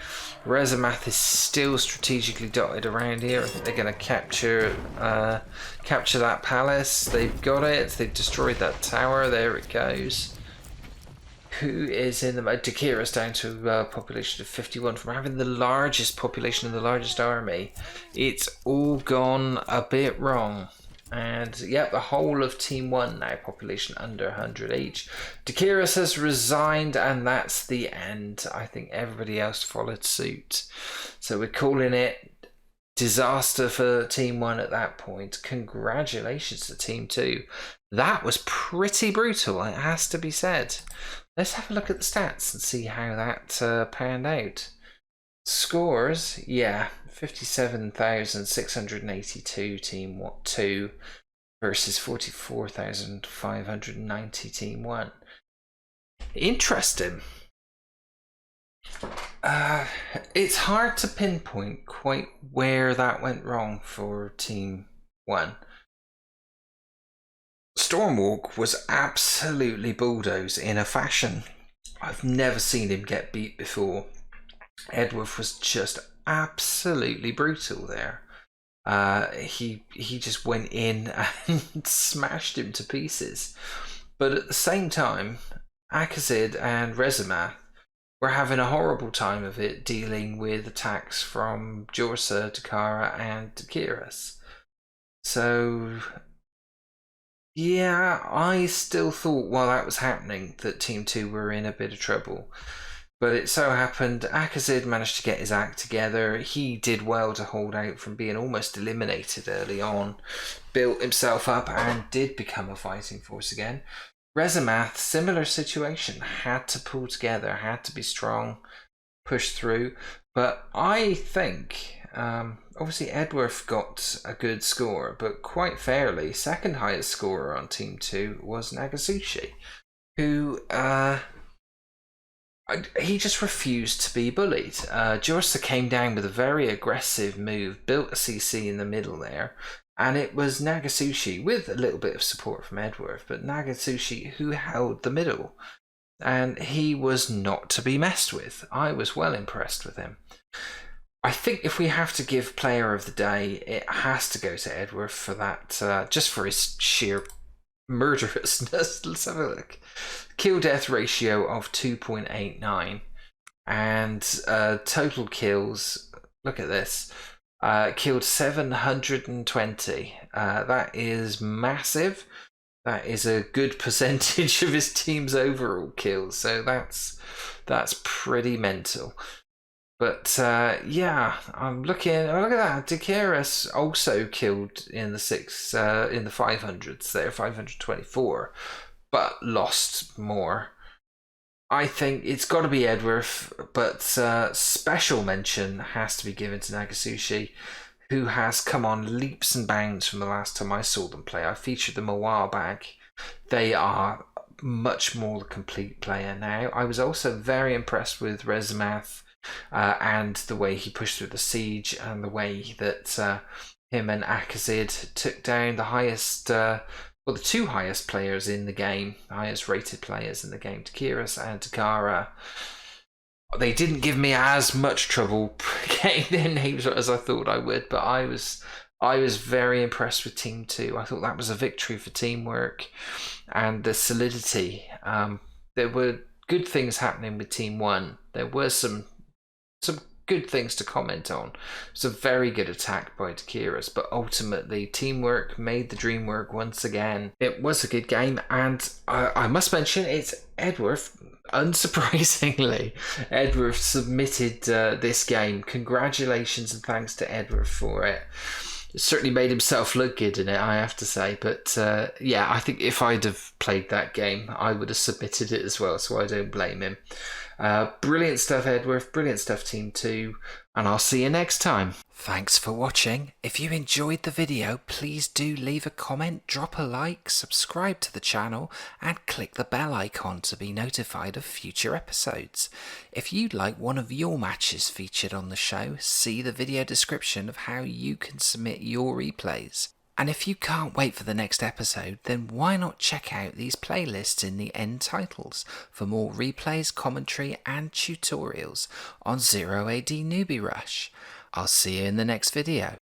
Rezamath is still strategically dotted around here. I think they're going to capture that palace. They've got it. They've destroyed that tower. There it goes. Who is in the... Takira's down to a population of 51 from having the largest population and the largest army. It's all gone a bit wrong. And yeah, the whole of Team 1 now, population under 100 each. Dakiris has resigned, and that's the end. I think everybody else followed suit. So we're calling it disaster for Team 1 at that point. Congratulations to Team 2. That was pretty brutal, it has to be said. Let's have a look at the stats and see how that panned out. Scores, yeah, 57,682 Team 2 versus 44,590 Team 1. Interesting. It's hard to pinpoint quite where that went wrong for Team 1. Stormwalk was absolutely bulldozed in a fashion I've never seen him get beat before. Edworth was just absolutely brutal there. He just went in and smashed him to pieces. But at the same time, Akazid and Rezamath were having a horrible time of it dealing with attacks from Jorsa, Takara and Takiris. So yeah, I still thought while that was happening that Team 2 were in a bit of trouble. But it so happened Akazid managed to get his act together. He did well to hold out from being almost eliminated early on, built himself up and did become a fighting force again. Rezamath, similar situation, had to pull together, had to be strong, push through. But I think, obviously Edworth got a good score, but quite fairly, second highest scorer on Team 2 was Nagasushi, who... he just refused to be bullied. Jorsa came down with a very aggressive move, built a CC in the middle there, and it was Nagasushi, with a little bit of support from Edworth, but Nagasushi who held the middle, and he was not to be messed with. I was well impressed with him. I think if we have to give player of the day, it has to go to Edworth for that, just for his sheer murderousness. Let's have a look. Kill death ratio of 2.89 and total kills, look at this, killed 720. That is massive. That is a good percentage of his team's overall kills, so that's pretty mental. But yeah, I'm looking. Oh, look at that. Dakiris also killed in the 500s there, 524, but lost more. I think it's got to be Edworth, but special mention has to be given to Nagasushi, who has come on leaps and bounds from the last time I saw them play. I featured them a while back. They are much more complete player now. I was also very impressed with Rezmath and the way he pushed through the siege and the way that him and Akazid took down the highest, the two highest players in the game, the highest rated players in the game, Takiris and Takara. They didn't give me as much trouble getting their names as I thought I would, but I was very impressed with Team 2. I thought that was a victory for teamwork and the solidity. There were good things happening with Team 1. There were some good things to comment on. It was a very good attack by Takiris, but ultimately teamwork made the dream work once again. It was a good game, and I must mention it's Edworth. Unsurprisingly, Edworth submitted this game. Congratulations and thanks to Edworth for it. Certainly made himself look good in it, I have to say. But yeah, I think if I'd have played that game, I would have submitted it as well, so I don't blame him. Brilliant stuff, Edworth. Brilliant stuff, Team 2. And I'll see you next time. Thanks for watching. If you enjoyed the video, please do leave a comment, drop a like, subscribe to the channel, and click the bell icon to be notified of future episodes. If you'd like one of your matches featured on the show, see the video description of how you can submit your replays. And if you can't wait for the next episode, then why not check out these playlists in the end titles for more replays, commentary and tutorials on 0 AD Newbie Rush. I'll see you in the next video.